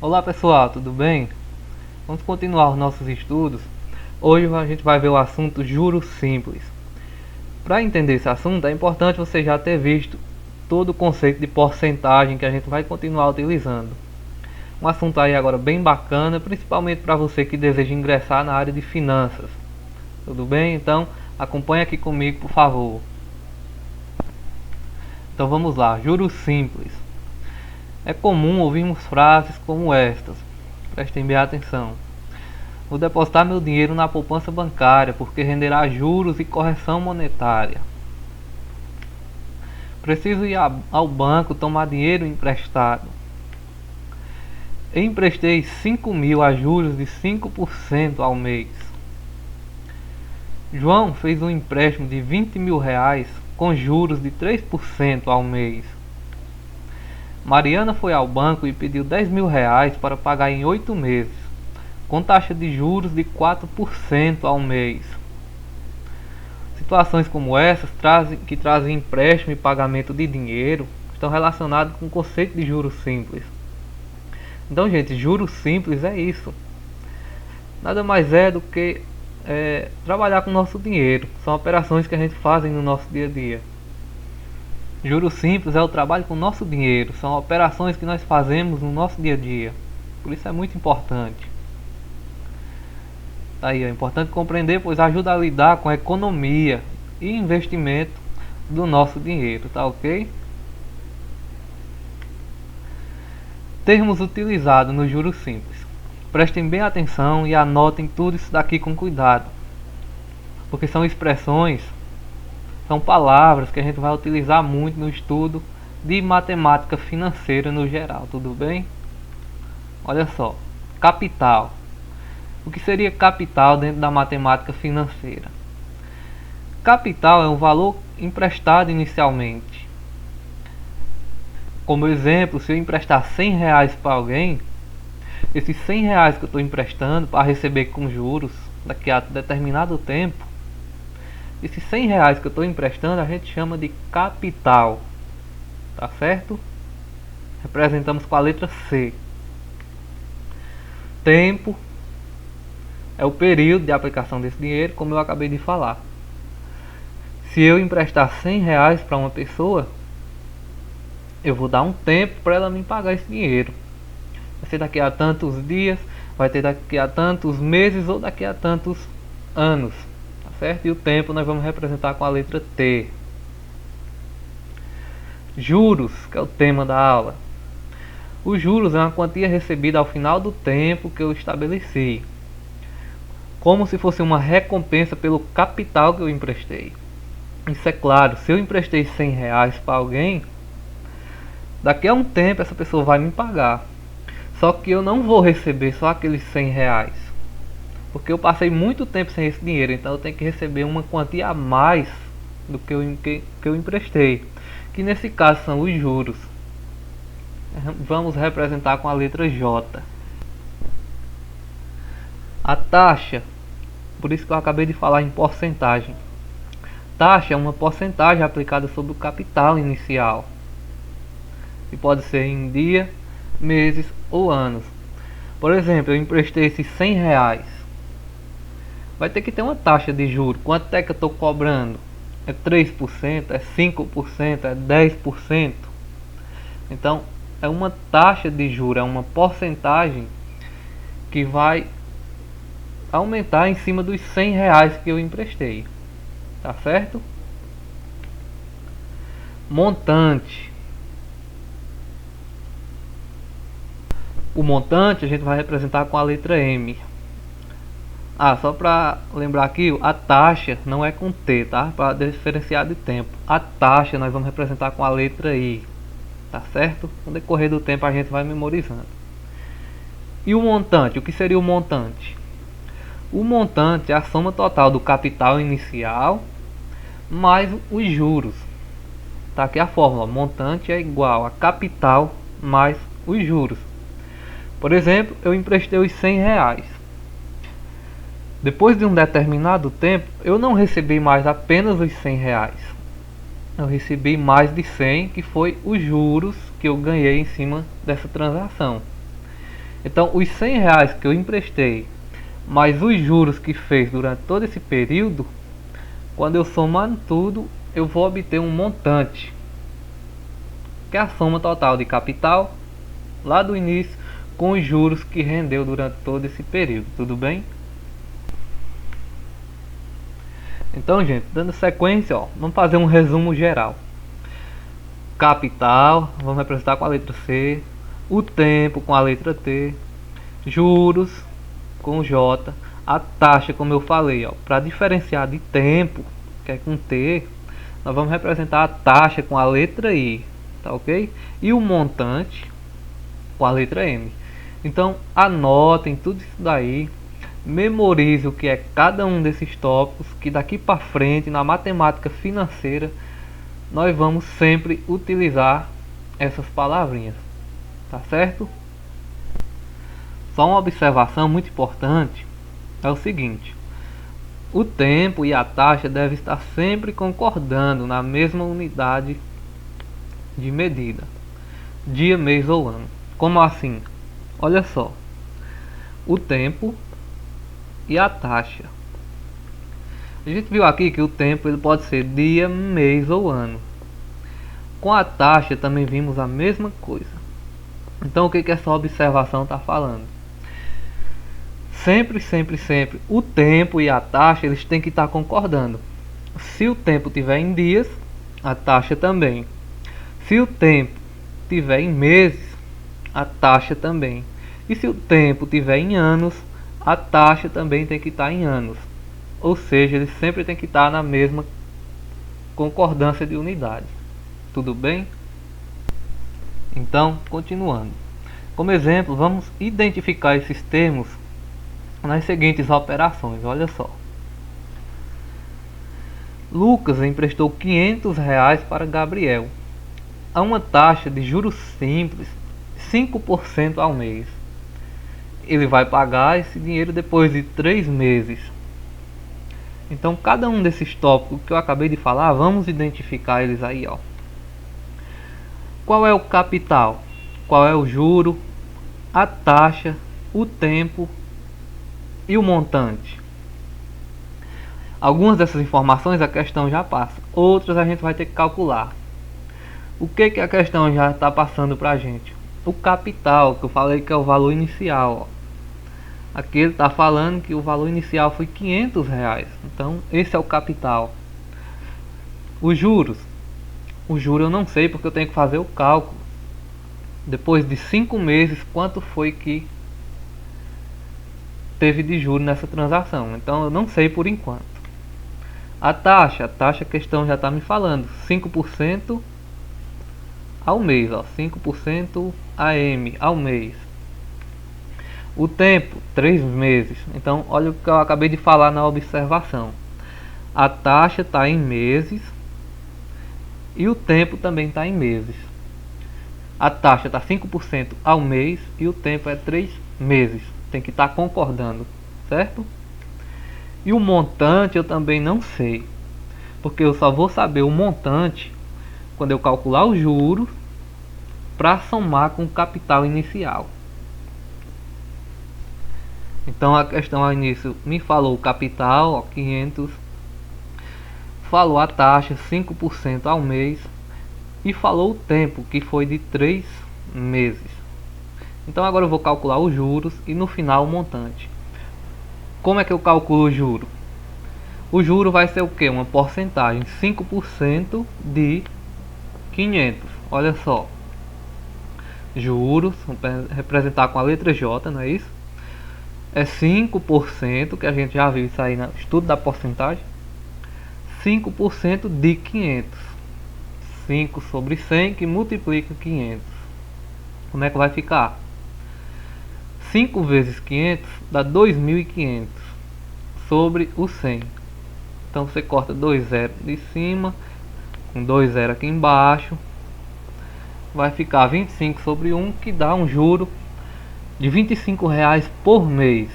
Olá pessoal, tudo bem? Vamos continuar os nossos estudos. Hoje a gente vai ver o assunto juros simples. Para entender esse assunto é importante você já ter visto todo o conceito de porcentagem que a gente vai continuar utilizando. Um assunto aí agora bem bacana, principalmente para você que deseja ingressar na área de finanças. Tudo bem? Então acompanhe aqui comigo, por favor. Então vamos lá, juros simples. É comum ouvirmos frases como estas. Prestem bem atenção. Vou depositar meu dinheiro na poupança bancária porque renderá juros e correção monetária. Preciso ir ao banco tomar dinheiro emprestado. Emprestei 5.000 a juros de 5% ao mês. João fez um empréstimo de 20.000 reais com juros de 3% ao mês. Mariana foi ao banco e pediu 10.000 reais para pagar em 8 meses, com taxa de juros de 4% ao mês. Situações como essas que trazem empréstimo e pagamento de dinheiro estão relacionadas com o conceito de juros simples. Então, gente, juros simples é isso. Nada mais é do que trabalhar com o nosso dinheiro. São operações que a gente faz no nosso dia a dia. Juros simples é o trabalho com o nosso dinheiro. São operações que nós fazemos no nosso dia a dia. Por isso é muito importante. Tá aí, é importante compreender, pois ajuda a lidar com a economia e investimento do nosso dinheiro, tá ok? Termos utilizados no juros simples. Prestem bem atenção e anotem tudo isso daqui com cuidado, porque são expressões, são palavras que a gente vai utilizar muito no estudo de matemática financeira no geral, tudo bem? Olha só, capital. O que seria capital dentro da matemática financeira? Capital é um valor emprestado inicialmente. Como exemplo, se eu emprestar 100 reais para alguém, esses 100 reais que eu estou emprestando para receber com juros daqui a determinado tempo, esses 100 reais que eu estou emprestando a gente chama de capital, tá certo? Representamos com a letra C. Tempo é o período de aplicação desse dinheiro, como eu acabei de falar. Se eu emprestar 100 reais para uma pessoa, eu vou dar um tempo para ela me pagar esse dinheiro. Vai ser daqui a tantos dias, vai ter daqui a tantos meses ou daqui a tantos anos, tá certo? E o tempo nós vamos representar com a letra T. Juros, que é o tema da aula. Os juros é uma quantia recebida ao final do tempo que eu estabeleci, como se fosse uma recompensa pelo capital que eu emprestei. Isso é claro, se eu emprestei 100 reais para alguém, daqui a um tempo essa pessoa vai me pagar. Só que eu não vou receber só aqueles 100 reais, porque eu passei muito tempo sem esse dinheiro, então eu tenho que receber uma quantia a mais do que eu emprestei, que nesse caso são os juros. Vamos representar com a letra J. A taxa, por isso que eu acabei de falar em porcentagem. Taxa é uma porcentagem aplicada sobre o capital inicial, e pode ser em dia, meses ou anos. Por exemplo, eu emprestei esses 100 reais, vai ter que ter uma taxa de juros. Quanto é que eu estou cobrando? É 3%, é 5%, é 10%? Então é uma taxa de juros, é uma porcentagem que vai aumentar em cima dos 100 reais que eu emprestei, tá certo? Montante. O montante a gente vai representar com a letra M. Só para lembrar aqui, a taxa não é com T, tá? Para diferenciar de tempo. A taxa nós vamos representar com a letra I, tá certo? No decorrer do tempo a gente vai memorizando. E o montante? O que seria o montante? O montante é a soma total do capital inicial mais os juros. Tá aqui a fórmula: montante é igual a capital mais os juros. Por exemplo, eu emprestei os 100 reais. Depois de um determinado tempo, eu não recebi mais apenas os 100 reais. Eu recebi mais de 100, que foi os juros que eu ganhei em cima dessa transação. Então os R$ 100 que eu emprestei, mais os juros que fez durante todo esse período, quando eu somando tudo, eu vou obter um montante, que é a soma total de capital lá do início com os juros que rendeu durante todo esse período, tudo bem? Então, gente, dando sequência, ó, vamos fazer um resumo geral. Capital, vamos representar com a letra C, o tempo com a letra T, juros com J, a taxa, como eu falei, ó, para diferenciar de tempo, que é com T, nós vamos representar a taxa com a letra I, tá ok? E o montante com a letra M. Então anotem tudo isso daí, memorize o que é cada um desses tópicos, que daqui para frente na matemática financeira nós vamos sempre utilizar essas palavrinhas, tá certo? Só uma observação muito importante é o seguinte: o tempo e a taxa devem estar sempre concordando na mesma unidade de medida, dia, mês ou ano. Como assim? Olha só, o tempo e a taxa. A gente viu aqui que o tempo ele pode ser dia, mês ou ano. Com a taxa também vimos a mesma coisa. Então o que essa observação está falando? Sempre, sempre, sempre o tempo e a taxa eles têm que estar concordando. Se o tempo tiver em dias, a taxa também. Se o tempo tiver em meses, a taxa também. E se o tempo tiver em anos, a taxa também tem que estar em anos. Ou seja, eles sempre tem que estar na mesma concordância de unidade. Tudo bem? Então, continuando. Como exemplo, vamos identificar esses termos nas seguintes operações. Olha só. Lucas emprestou R$ 500 para Gabriel a uma taxa de juros simples 5% ao mês. Ele vai pagar esse dinheiro depois de 3 meses. Então cada um desses tópicos que eu acabei de falar, vamos identificar eles aí, ó. Qual é o capital? Qual é o juro? A taxa, o tempo e o montante. Algumas dessas informações a questão já passa, outras a gente vai ter que calcular. O que a questão já está passando para a gente? O capital, que eu falei que é o valor inicial, ó. Aqui ele está falando que o valor inicial foi R$ 500, então esse é o capital. Os juros, o juro eu não sei porque eu tenho que fazer o cálculo. Depois de 5 meses, quanto foi que teve de juros nessa transação? Então eu não sei por enquanto. A taxa a questão já está me falando, 5% ao mês, ó, 5% AM ao mês. O tempo, 3 meses. Então olha o que eu acabei de falar na observação. A taxa está em meses e o tempo também está em meses. A taxa está 5% ao mês e o tempo é 3 meses. Tem que estar concordando, certo? E o montante eu também não sei, porque eu só vou saber o montante quando eu calcular os juros para somar com o capital inicial. Então a questão ao início me falou o capital, ó, 500, falou a taxa 5% ao mês e falou o tempo, que foi de 3 meses. Então agora eu vou calcular os juros e no final o montante. Como é que eu calculo o juro? O juro vai ser o que? Uma porcentagem, 5% de 500. Olha só. Juros, vamos representar com a letra J, não é isso? É 5%, que a gente já viu isso aí no estudo da porcentagem. 5% de 500. 5 sobre 100 que multiplica 500. Como é que vai ficar? 5 vezes 500 dá 2.500 sobre o 100. Então você corta 2 zeros de cima, com 2 zeros aqui embaixo. Vai ficar 25 sobre 1, que dá um juro de R$ 25 por mês.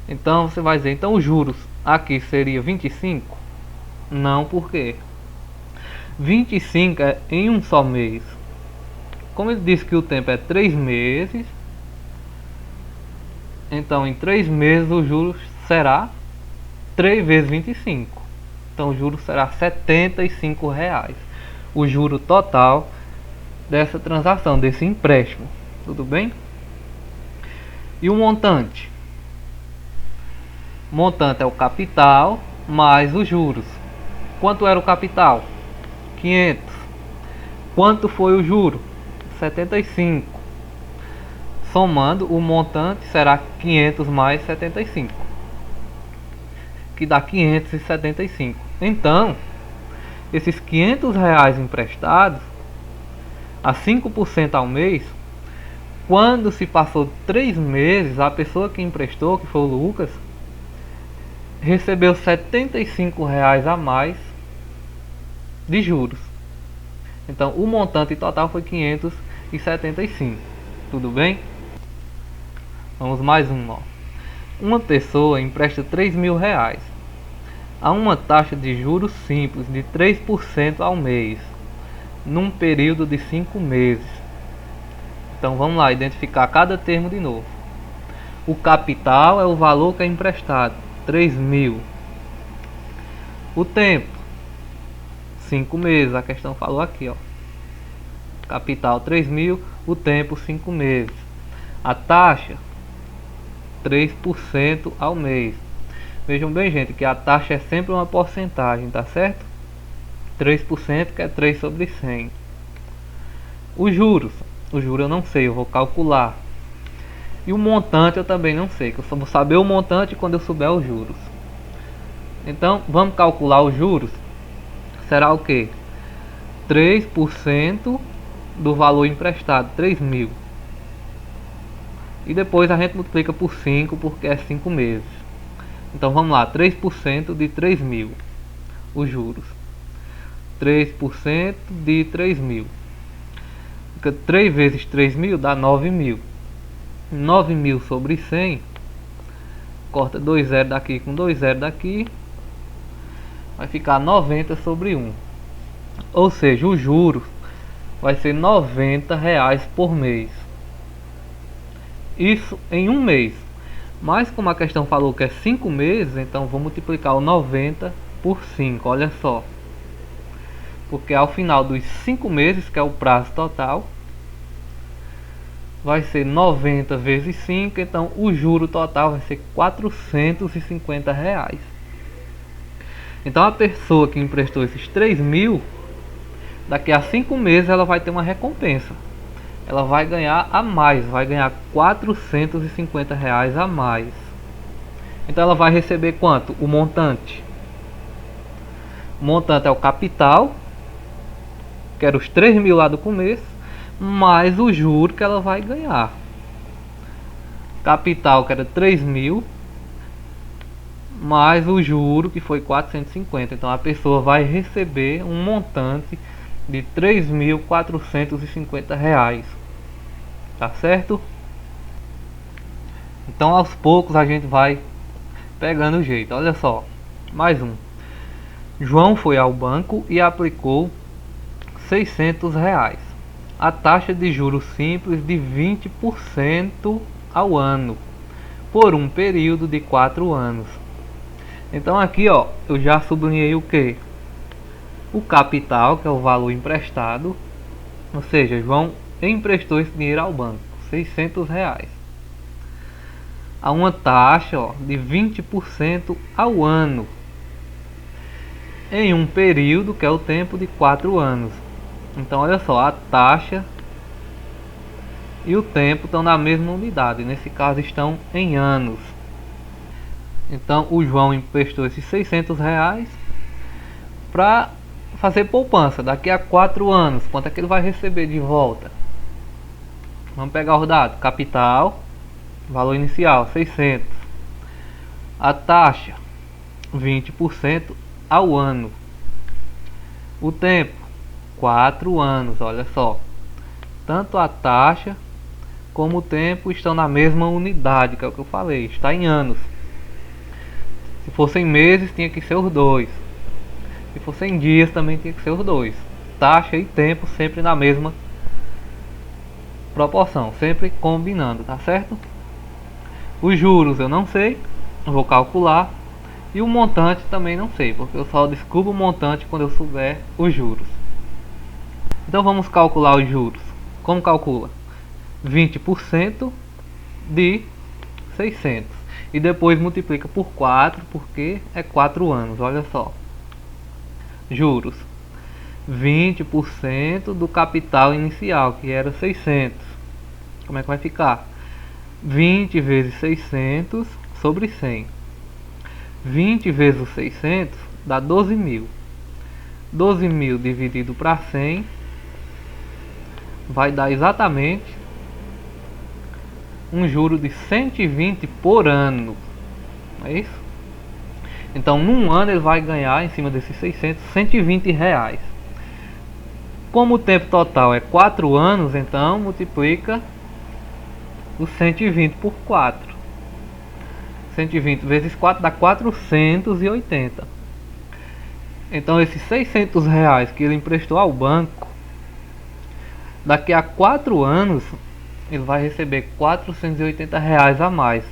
Então você vai dizer, então os juros aqui seria 25? Não, por quê? 25 é em um só mês. Como ele disse que o tempo é 3 meses, Então em 3 meses o juros será 3 vezes 25. Então o juro será R$ 75. O juro total dessa transação, desse empréstimo. Tudo bem? E o montante? O montante é o capital mais os juros. Quanto era o capital? 500. Quanto foi o juro? 75. Somando, o montante será 500 mais 75, que dá 575. Então, esses R$ 500 emprestados a 5% ao mês, quando se passou 3 meses, a pessoa que emprestou, que foi o Lucas, recebeu R$ 75 a mais de juros. Então o montante total foi 575. Tudo bem? Vamos mais um. Uma pessoa empresta R$ 3.000 a uma taxa de juros simples de 3% ao mês, num período de 5 meses. Então vamos lá, identificar cada termo de novo. O capital é o valor que é emprestado, 3.000. O tempo, 5 meses, a questão falou aqui, ó. Capital 3.000, o tempo 5 meses. A taxa 3% ao mês. Vejam bem, gente, que a taxa é sempre uma porcentagem, tá certo? 3%, que é 3 sobre 100. Os juros eu não sei, eu vou calcular. E o montante eu também não sei, que eu só vou saber o montante quando eu souber os juros. Então vamos calcular os juros. Será o que? 3% do valor emprestado, 3.000. E depois a gente multiplica por 5, porque é 5 meses. Então vamos lá, 3% de 3.000. Os juros. 3% de 3.000. 3 vezes 3.000 dá 9.000. 9.000 sobre 100. Corta 2 zeros daqui com 2 zeros daqui. Vai ficar 90 sobre 1. Ou seja, o juro vai ser R$ 90 por mês. Isso em um mês. Mas como a questão falou que é 5 meses, então vou multiplicar o 90 por 5. Olha só. Porque ao final dos 5 meses, que é o prazo total, vai ser 90 vezes 5. Então o juro total vai ser R$ 450. Então a pessoa que emprestou esses 3.000, daqui a 5 meses ela vai ter uma recompensa. Ela vai ganhar a mais, vai ganhar R$ 450 a mais. Então ela vai receber quanto? O montante. O montante é o capital, que era os 3.000 lá do começo, mais o juro que ela vai ganhar. Capital, que era 3.000, mais o juro, que foi 450. Então a pessoa vai receber um montante de R$ 3.450. Tá certo? Então aos poucos a gente vai pegando o jeito. Olha só, mais um. João foi ao banco e aplicou R$ 600. A taxa de juros simples de 20% ao ano, por um período de 4 anos. Então aqui, ó, eu já sublinhei o que? O capital, que é o valor emprestado. Ou seja, João emprestou esse dinheiro ao banco, R$ 600. A uma taxa, ó, de 20% ao ano, em um período que é o tempo de 4 anos. Então olha só, a taxa e o tempo estão na mesma unidade, nesse caso estão em anos. Então o João emprestou esses R$ 600 para fazer poupança. Daqui a 4 anos, quanto é que ele vai receber de volta? Vamos pegar os dados. Capital, valor inicial 600. A taxa 20% ao ano. O tempo 4 anos, olha só. Tanto a taxa como o tempo estão na mesma unidade, que é o que eu falei, está em anos. Se fossem meses, tinha que ser os dois. Se fossem dias, também tinha que ser os dois. Taxa e tempo sempre na mesma proporção, sempre combinando, tá certo? Os juros eu não sei, vou calcular. E o montante também não sei, porque eu só descubro o montante quando eu souber os juros. Então vamos calcular os juros. Como calcula? 20% de 600. E depois multiplica por 4, porque é 4 anos, olha só. Juros. 20% do capital inicial, que era 600. Como é que vai ficar? 20 vezes 600 sobre 100. 20 vezes os 600 dá 12.000. 12.000 dividido para 100 vai dar exatamente um juro de 120 por ano. É isso? Então, num ano ele vai ganhar, em cima desses 600, 120 reais. Como o tempo total é 4 anos, então multiplica os 120 por 4. 120 vezes 4 dá 480. Então esses 600 reais que ele emprestou ao banco, daqui a 4 anos ele vai receber 480 reais a mais,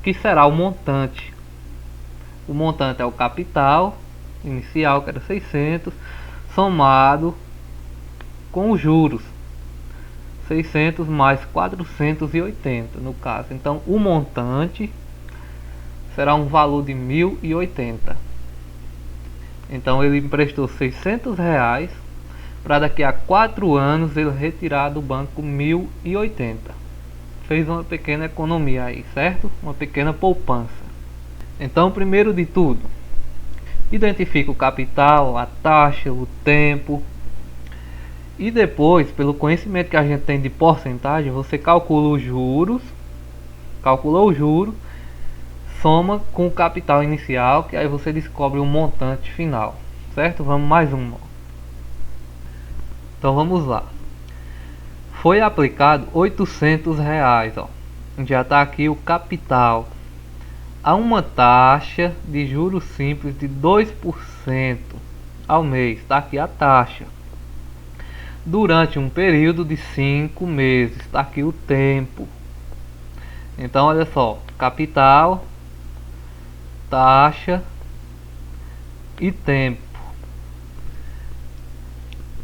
que será o montante. O montante é o capital inicial, que era 600, somado com os juros. 600 mais 480 no caso. Então o montante será um valor de 1.080. Então ele emprestou 600 reais para daqui a 4 anos ele retirar do banco 1.080. Fez uma pequena economia aí, certo? Uma pequena poupança. Então, primeiro de tudo, identifica o capital, a taxa, o tempo. E depois, pelo conhecimento que a gente tem de porcentagem, você calcula os juros. Calculou o juro, soma com o capital inicial, que aí você descobre o montante final, certo? Vamos mais uma. Então vamos lá. Foi aplicado 800 reais, ó. Já está aqui o capital. A uma taxa de juros simples de 2% ao mês. Está aqui a taxa. Durante um período de 5 meses. Está aqui o tempo. Então olha só, capital, taxa e tempo.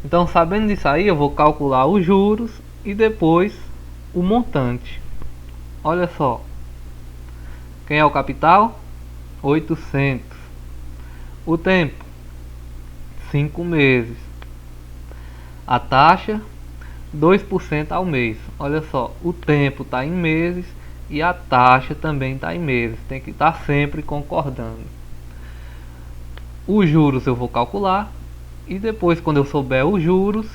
Então, sabendo disso aí, eu vou calcular os juros e depois o montante. Olha só. Quem é o capital? 800. O tempo? 5 meses. A taxa? 2% ao mês. Olha só, o tempo está em meses e a taxa também está em meses. Tem que estar sempre concordando. Os juros eu vou calcular. E depois, quando eu souber os juros,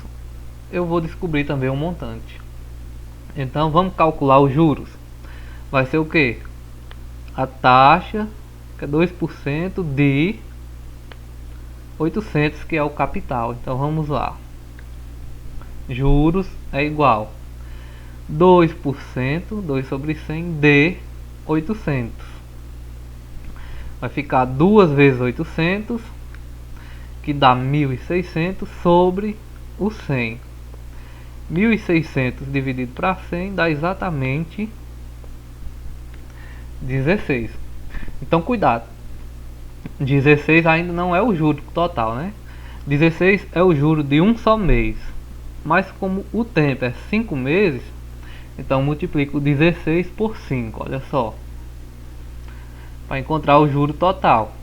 eu vou descobrir também o montante. Então vamos calcular os juros. Vai ser o que? A taxa, que é 2% de 800, que é o capital. Então vamos lá. Juros é igual 2%, 2 sobre 100 de 800. Vai ficar 2 vezes 800, que dá 1.600 sobre o 100. 1.600 dividido para 100 dá exatamente 16. Então cuidado, 16 ainda não é o juro total, né? 16 é o juro de um só mês. Mas como o tempo é 5 meses, então multiplico 16 por 5, olha só, para encontrar o juro total.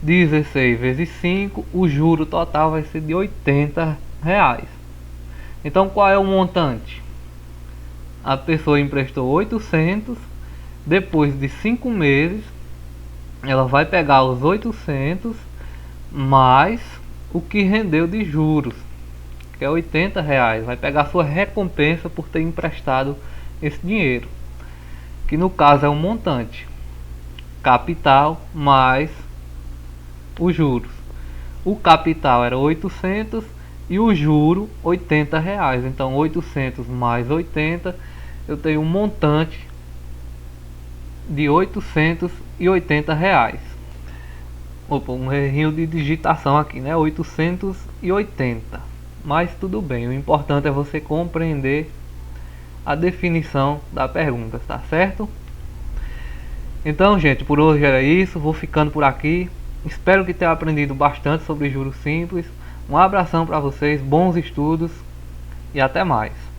16 vezes 5, o juro total vai ser de 80 reais. Então qual é o montante? A pessoa emprestou 800, depois de 5 meses ela vai pegar os 800 mais o que rendeu de juros, que é 80 reais. Vai pegar a sua recompensa por ter emprestado esse dinheiro, que no caso é um montante, capital mais os juros. O capital era 800 e o juro 80 reais. Então 800 mais 80, eu tenho um montante de 880 reais. Opa, um errinho de digitação aqui, né? 880. Mas tudo bem, o importante é você compreender a definição da pergunta, tá certo? Então, gente, por hoje era isso. Vou ficando por aqui. Espero que tenha aprendido bastante sobre juros simples. Um abração para vocês, bons estudos e até mais.